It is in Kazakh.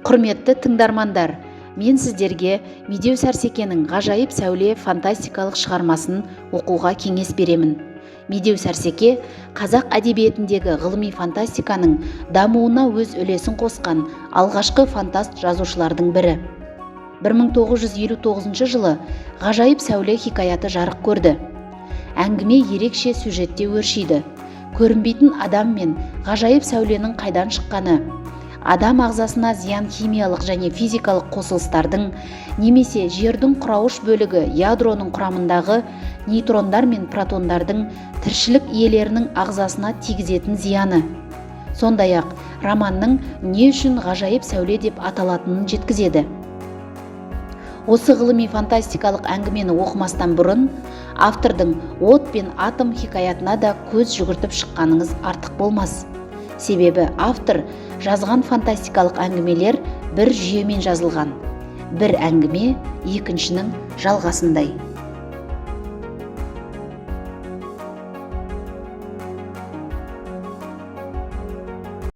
Құрметті тыңдармандар, мен сіздерге Медеу Сәрсекенің ғажайып сәуле фантастикалық шығармасын оқуға кеңес беремін. Медеу Сәрсеке қазақ әдебиетіндегі ғылыми фантастиканың дамуына өз үлесін қосқан алғашқы фантаст жазушылардың бірі. 1959 жылы ғажайып сәуле хикаяты жарық көрді. Әңгіме ерекше сюжетте өршиді. Көрінбейтін адам мен ғажайып сәуленің қайдан шыққаны, адам ағзасына зиян химиялық және физикалық қосылыстардың, немесе жердің құрауыш бөлігі ядроның құрамындағы нейтрондар мен протондардың тіршілік иелерінің ағзасына тигізетін зияны. Сондай-ақ романның не үшін ғажайып сәуле деп аталатынын жеткізеді. Осы ғылыми фантастикалық әңгімені оқымастан бұрын автордың от пен атом хикаятына да көз жүгіртіп шыққаныңыз артық болмас. Себебі автор жазған фантастикалық әңгімелер бір жүйемен жазылған. Бір әңгіме екіншінің жалғасындай.